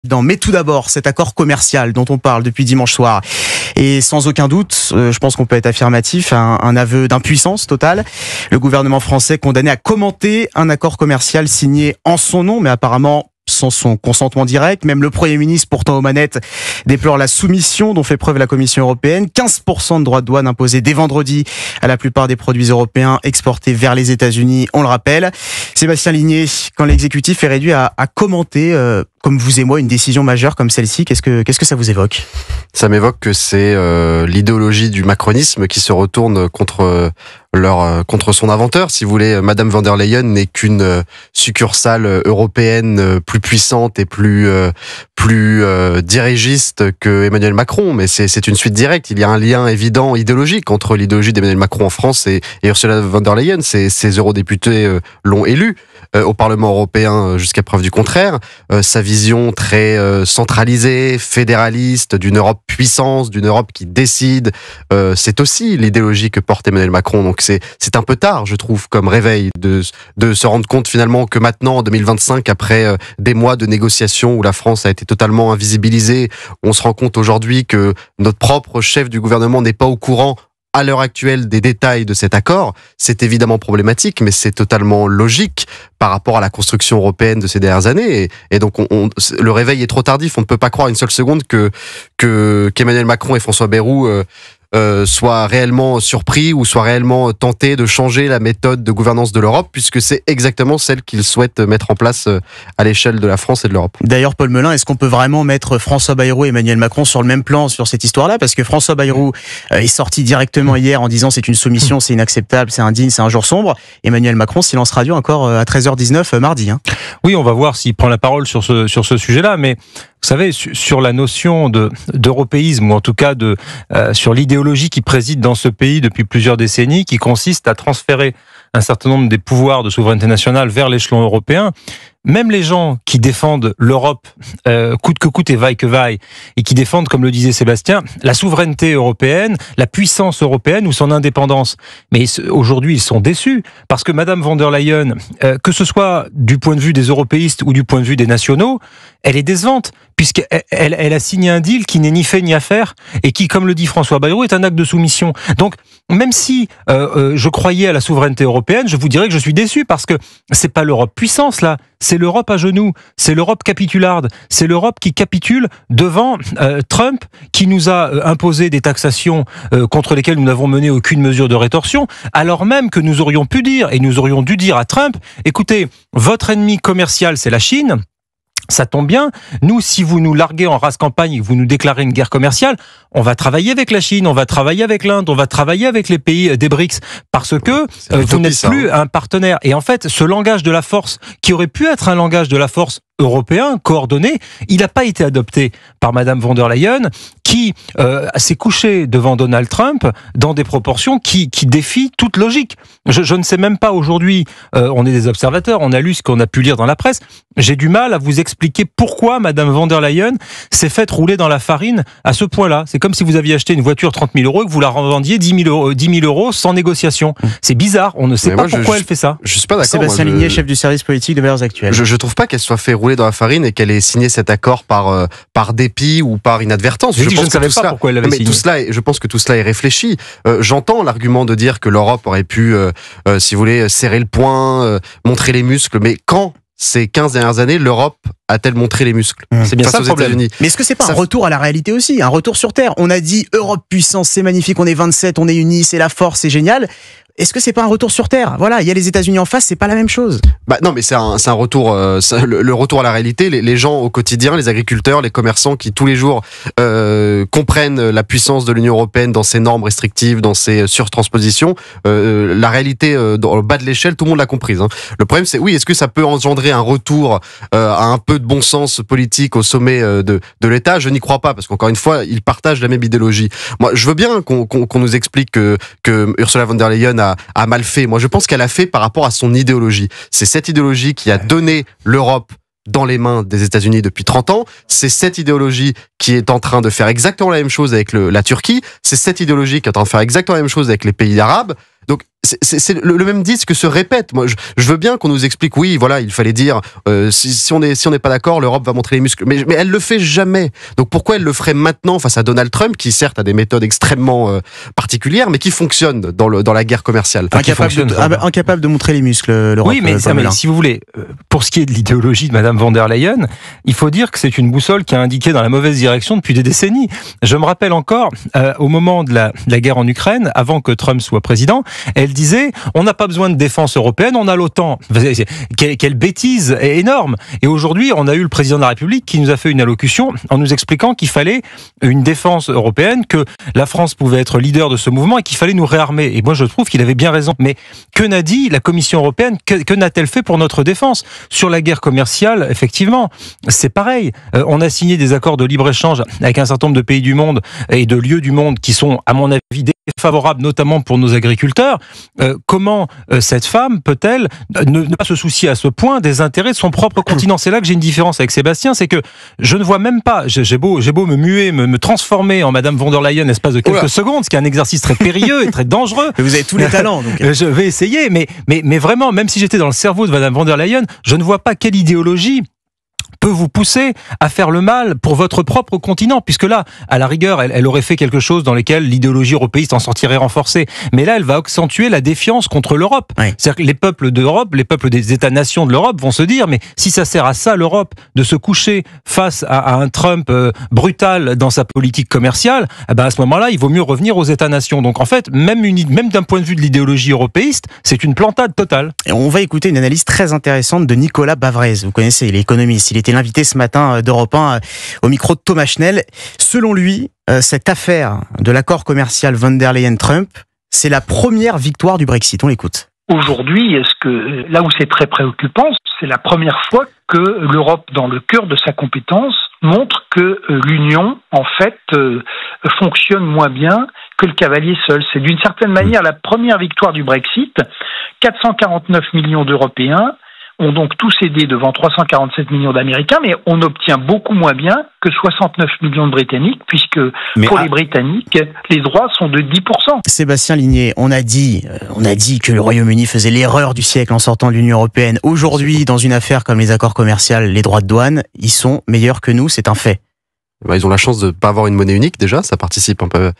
Mais tout d'abord, cet accord commercial dont on parle depuis dimanche soir est sans aucun doute, je pense qu'on peut être affirmatif, un aveu d'impuissance totale. Le gouvernement français condamné à commenter un accord commercial signé en son nom, mais apparemment sans son consentement direct. Même le Premier ministre, pourtant aux manettes, déplore la soumission dont fait preuve la Commission européenne. 15% de droits de douane imposés dès vendredi à la plupart des produits européens exportés vers les États-Unis, on le rappelle. Sébastien Ligné, quand l'exécutif est réduit à commenter, comme vous et moi, une décision majeure comme celle-ci, qu'est-ce que ça vous évoque ? Ça m'évoque que c'est l'idéologie du macronisme qui se retourne contre son inventeur. Si vous voulez, Madame von der Leyen n'est qu'une succursale européenne plus puissante et plus dirigiste que Emmanuel Macron, mais c'est une suite directe. Il y a un lien évident idéologique entre l'idéologie d'Emmanuel Macron en France et Ursula von der Leyen. Ces eurodéputés l'ont élu au Parlement européen jusqu'à preuve du contraire. Sa vision très centralisée, fédéraliste, d'une Europe puissance, d'une Europe qui décide, c'est aussi l'idéologie que porte Emmanuel Macron. Donc c'est un peu tard, je trouve, comme réveil de se rendre compte finalement que maintenant, en 2025, après des mois de négociations où la France a été totalement invisibilisée, on se rend compte aujourd'hui que notre propre chef du gouvernement n'est pas au courant à l'heure actuelle des détails de cet accord. C'est évidemment problématique, mais c'est totalement logique par rapport à la construction européenne de ces dernières années. Et donc, le réveil est trop tardif. On ne peut pas croire une seule seconde qu'Emmanuel Macron et François Bayrou soient réellement surpris ou soient réellement tentés de changer la méthode de gouvernance de l'Europe, puisque c'est exactement celle qu'ils souhaitent mettre en place à l'échelle de la France et de l'Europe. D'ailleurs, Paul Melun, est-ce qu'on peut vraiment mettre François Bayrou et Emmanuel Macron sur le même plan sur cette histoire-là ? Parce que François Bayrou est sorti directement hier en disant c'est une soumission, c'est inacceptable, c'est indigne, c'est un jour sombre. Emmanuel Macron, silence radio encore à 13h19 mardi. Oui, on va voir s'il prend la parole sur ce sujet-là, mais vous savez, sur la notion d'européisme, ou en tout cas sur l'idéologie qui préside dans ce pays depuis plusieurs décennies, qui consiste à transférer un certain nombre des pouvoirs de souveraineté nationale vers l'échelon européen, même les gens qui défendent l'Europe coûte que coûte et vaille que vaille, et qui défendent, comme le disait Sébastien, la souveraineté européenne, la puissance européenne ou son indépendance. Mais aujourd'hui, ils sont déçus, parce que Madame von der Leyen, que ce soit du point de vue des européistes ou du point de vue des nationaux, elle est décevante, puisqu'elle a signé un deal qui n'est ni fait ni à faire, et qui, comme le dit François Bayrou, est un acte de soumission. Donc, même si je croyais à la souveraineté européenne, je vous dirais que je suis déçu, parce que c'est pas l'Europe puissance, là. C'est l'Europe à genoux, c'est l'Europe capitularde, c'est l'Europe qui capitule devant Trump, qui nous a imposé des taxations contre lesquelles nous n'avons mené aucune mesure de rétorsion, alors même que nous aurions pu dire, et nous aurions dû dire à Trump, écoutez, votre ennemi commercial, c'est la Chine. Ça tombe bien, nous, si vous nous larguez en rase campagne et que vous nous déclarez une guerre commerciale, on va travailler avec la Chine, on va travailler avec l'Inde, on va travailler avec les pays des BRICS, parce que vous n'êtes plus un partenaire. Et en fait, ce langage de la force, qui aurait pu être un langage de la force européen, coordonné, il n'a pas été adopté par Madame von der Leyen, qui s'est couchée devant Donald Trump dans des proportions qui défient toute logique. Je ne sais même pas aujourd'hui, on est des observateurs, on a lu ce qu'on a pu lire dans la presse, j'ai du mal à vous expliquer pourquoi Madame von der Leyen s'est faite rouler dans la farine à ce point-là. C'est comme si vous aviez acheté une voiture 30 000 euros et que vous la revendiez 10 000 euros sans négociation. C'est bizarre, on ne sait pas pourquoi elle fait ça. Je suis pas d'accord. Sébastien Ligné, chef du service politique de Valeurs Actuelles. Je trouve pas qu'elle soit fait rouler dans la farine et qu'elle ait signé cet accord par dépit ou par inadvertance. Je ne savais pas pourquoi elle l'avait signé. Je pense que tout cela est réfléchi. J'entends l'argument de dire que l'Europe aurait pu, si vous voulez, serrer le poing, montrer les muscles, mais quand ces 15 dernières années, l'Europe a-t-elle montré les muscles C'est bien ça le problème. Mais est-ce que c'est pas un retour à la réalité aussi, un retour sur Terre ? On a dit Europe puissance, c'est magnifique, on est 27, on est unis, c'est la force, c'est génial. Est-ce que c'est pas un retour sur Terre ? Voilà, il y a les États-Unis en face, c'est pas la même chose. Non, mais c'est un retour, le retour à la réalité. Les gens au quotidien, les agriculteurs, les commerçants qui tous les jours comprennent la puissance de l'Union européenne dans ses normes restrictives, dans ses surtranspositions. La réalité dans le bas de l'échelle, tout le monde l'a comprise. Le problème, c'est est-ce que ça peut engendrer un retour à un peu de bon sens politique au sommet de l'État ? Je n'y crois pas, parce qu'encore une fois, ils partagent la même idéologie. Moi, je veux bien qu'on nous explique que Ursula von der Leyen a mal fait. Moi, je pense qu'elle a fait par rapport à son idéologie. C'est cette idéologie qui a donné l'Europe dans les mains des États-Unis depuis 30 ans. C'est cette idéologie qui est en train de faire exactement la même chose avec la Turquie. C'est cette idéologie qui est en train de faire exactement la même chose avec les pays arabes. Donc, c'est le même disque se répète. Moi, je veux bien qu'on nous explique, oui, voilà, il fallait dire, si on n'est pas d'accord, l'Europe va montrer les muscles. Mais elle le fait jamais. Donc pourquoi elle le ferait maintenant face à Donald Trump, qui certes a des méthodes extrêmement particulières, mais qui fonctionne dans la guerre commerciale. Incapable de montrer les muscles, l'Europe. Oui, mais si vous voulez, pour ce qui est de l'idéologie de Madame von der Leyen, il faut dire que c'est une boussole qui a indiqué dans la mauvaise direction depuis des décennies. Je me rappelle encore, au moment de la guerre en Ukraine, avant que Trump soit président, elle disait, on n'a pas besoin de défense européenne, on a l'OTAN. Quelle bêtise énorme. Et aujourd'hui, on a eu le président de la République qui nous a fait une allocution en nous expliquant qu'il fallait une défense européenne, que la France pouvait être leader de ce mouvement et qu'il fallait nous réarmer. Et moi, je trouve qu'il avait bien raison. Mais que n'a dit la Commission européenne? Que n'a-t-elle fait pour notre défense? Sur la guerre commerciale, effectivement, c'est pareil. On a signé des accords de libre-échange avec un certain nombre de pays du monde et de lieux du monde qui sont, à mon avis, défavorables, notamment pour nos agriculteurs. Comment cette femme peut-elle ne pas se soucier à ce point des intérêts de son propre continent? C'est là que j'ai une différence avec Sébastien, c'est que je ne vois même pas, j'ai beau me muer, me transformer en Madame von der Leyen en l'espace de quelques secondes, ce qui est un exercice très périlleux et très dangereux. Vous avez tous les talents. Donc. Je vais essayer, mais vraiment, même si j'étais dans le cerveau de Madame von der Leyen, je ne vois pas quelle idéologie peut vous pousser à faire le mal pour votre propre continent, puisque là, à la rigueur, elle aurait fait quelque chose dans lequel l'idéologie européiste en sortirait renforcée. Mais là, elle va accentuer la défiance contre l'Europe. Oui. C'est-à-dire que les peuples d'Europe, les peuples des États-nations de l'Europe vont se dire, mais si ça sert à ça, l'Europe, de se coucher face à un Trump brutal dans sa politique commerciale, à ce moment-là, il vaut mieux revenir aux États-nations. Donc en fait, même d'un point de vue de l'idéologie européiste, c'est une plantade totale. Et on va écouter une analyse très intéressante de Nicolas Bavrez. Vous connaissez, il est économiste. Il était l'invité ce matin d'Europe 1 au micro de Thomas Schnell. Selon lui, cette affaire de l'accord commercial von der Leyen-Trump, c'est la première victoire du Brexit. On l'écoute. Aujourd'hui, là où c'est très préoccupant, c'est la première fois que l'Europe, dans le cœur de sa compétence, montre que l'Union, en fait, fonctionne moins bien que le cavalier seul. C'est d'une certaine manière la première victoire du Brexit. 449 millions d'Européens ont donc tous cédé devant 347 millions d'Américains, mais on obtient beaucoup moins bien que 69 millions de Britanniques, puisque pour les Britanniques, les droits sont de 10%. Sébastien Ligné, on a dit que le Royaume-Uni faisait l'erreur du siècle en sortant de l'Union européenne. Aujourd'hui, dans une affaire comme les accords commerciaux, les droits de douane, ils sont meilleurs que nous, c'est un fait. Ils ont la chance de ne pas avoir une monnaie unique déjà, ça participe un peu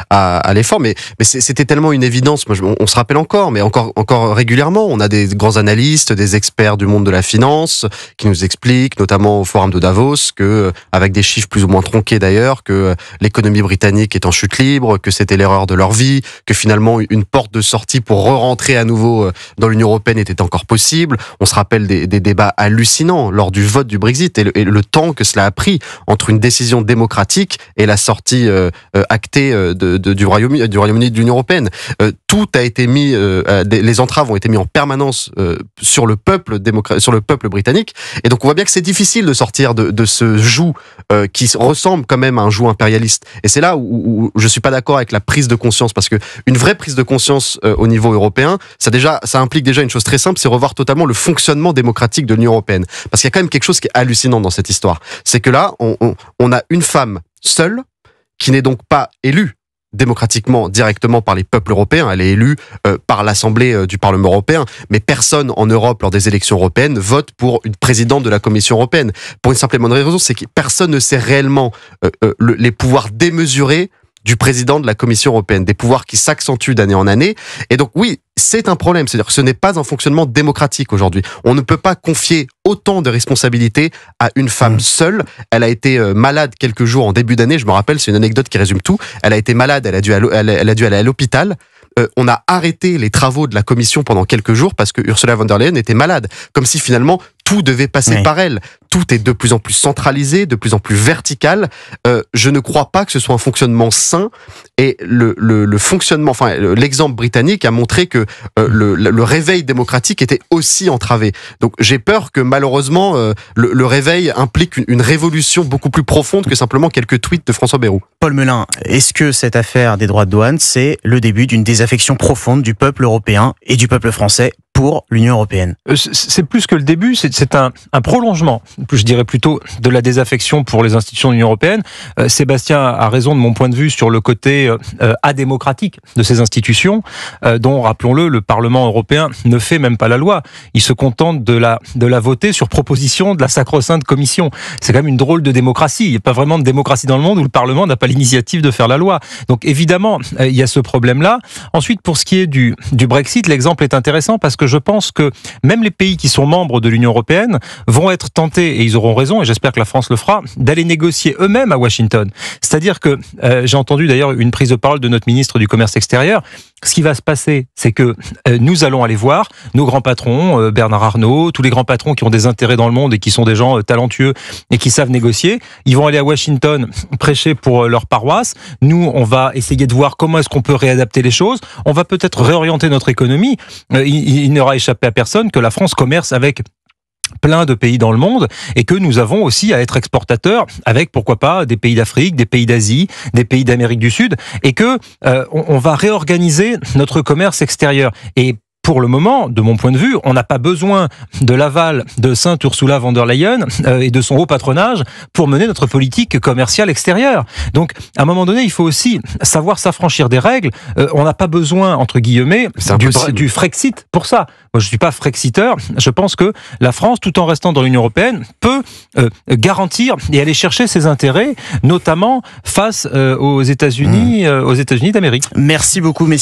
à l'effort, mais c'était tellement une évidence. Moi, on se rappelle encore régulièrement, on a des grands analystes, des experts du monde de la finance qui nous expliquent, notamment au forum de Davos, que avec des chiffres plus ou moins tronqués d'ailleurs, que l'économie britannique est en chute libre, que c'était l'erreur de leur vie, que finalement une porte de sortie pour re-rentrer à nouveau dans l'Union européenne était encore possible. On se rappelle des débats hallucinants lors du vote du Brexit et le temps que cela a pris entre une décision démocratique et la sortie actée du Royaume-Uni de l'Union européenne. Tout a été mis, les entraves ont été mis en permanence sur le peuple britannique. Et donc on voit bien que c'est difficile de sortir de ce joug qui ressemble quand même à un joug impérialiste. Et c'est là où je suis pas d'accord avec la prise de conscience, parce que une vraie prise de conscience au niveau européen, ça implique déjà une chose très simple, c'est revoir totalement le fonctionnement démocratique de l'Union européenne. Parce qu'il y a quand même quelque chose qui est hallucinant dans cette histoire. C'est que là, on a une femme seule, qui n'est donc pas élue démocratiquement, directement par les peuples européens. Elle est élue par l'Assemblée du Parlement européen, mais personne en Europe, lors des élections européennes, vote pour une présidente de la Commission européenne. Pour une simple et bonne raison, c'est que personne ne sait réellement les pouvoirs démesurés du président de la Commission européenne, des pouvoirs qui s'accentuent d'année en année. Et donc oui, c'est un problème, c'est-à-dire que ce n'est pas un fonctionnement démocratique aujourd'hui. On ne peut pas confier autant de responsabilités à une femme seule. Elle a été malade quelques jours en début d'année, je me rappelle, c'est une anecdote qui résume tout. Elle a été malade, elle a dû aller à l'hôpital. On a arrêté les travaux de la Commission pendant quelques jours parce que Ursula von der Leyen était malade. Comme si finalement tout devait passer par elle. Tout est de plus en plus centralisé, de plus en plus vertical. Je ne crois pas que ce soit un fonctionnement sain. Et le fonctionnement, l'exemple britannique a montré que le réveil démocratique était aussi entravé. Donc j'ai peur que malheureusement le réveil implique une révolution beaucoup plus profonde que simplement quelques tweets de François Bayrou. Paul Melun, est-ce que cette affaire des droits de douane, c'est le début d'une désaffection profonde du peuple européen et du peuple français pour pour l'Union européenne? C'est plus que le début, c'est un prolongement, je dirais plutôt, de la désaffection pour les institutions de l'Union européenne. Sébastien a raison de mon point de vue sur le côté adémocratique de ces institutions, dont, rappelons-le, le Parlement européen ne fait même pas la loi. Il se contente de la voter sur proposition de la sacro-sainte Commission. C'est quand même une drôle de démocratie. Il n'y a pas vraiment de démocratie dans le monde où le Parlement n'a pas l'initiative de faire la loi. Donc évidemment, il y a ce problème-là. Ensuite, pour ce qui est du Brexit, l'exemple est intéressant parce que je pense que même les pays qui sont membres de l'Union européenne vont être tentés, et ils auront raison, et j'espère que la France le fera, d'aller négocier eux-mêmes à Washington. C'est-à-dire que, j'ai entendu d'ailleurs une prise de parole de notre ministre du Commerce extérieur, ce qui va se passer, c'est que nous allons aller voir nos grands patrons, Bernard Arnault, tous les grands patrons qui ont des intérêts dans le monde et qui sont des gens talentueux et qui savent négocier. Ils vont aller à Washington prêcher pour leur paroisse. Nous, on va essayer de voir comment est-ce qu'on peut réadapter les choses. On va peut-être réorienter notre économie. Il n'aura échappé à personne que la France commerce avec plein de pays dans le monde et que nous avons aussi à être exportateurs avec, pourquoi pas, des pays d'Afrique, des pays d'Asie, des pays d'Amérique du Sud, et que on va réorganiser notre commerce extérieur. Et pour le moment, de mon point de vue, on n'a pas besoin de l'aval de Sainte Ursula von der Leyen et de son haut patronage pour mener notre politique commerciale extérieure. Donc, à un moment donné, il faut aussi savoir s'affranchir des règles. On n'a pas besoin, entre guillemets, du Frexit pour ça. Moi, je suis pas Frexiteur. Je pense que la France, tout en restant dans l'Union européenne, peut garantir et aller chercher ses intérêts, notamment face aux États-Unis d'Amérique. Merci beaucoup, messieurs.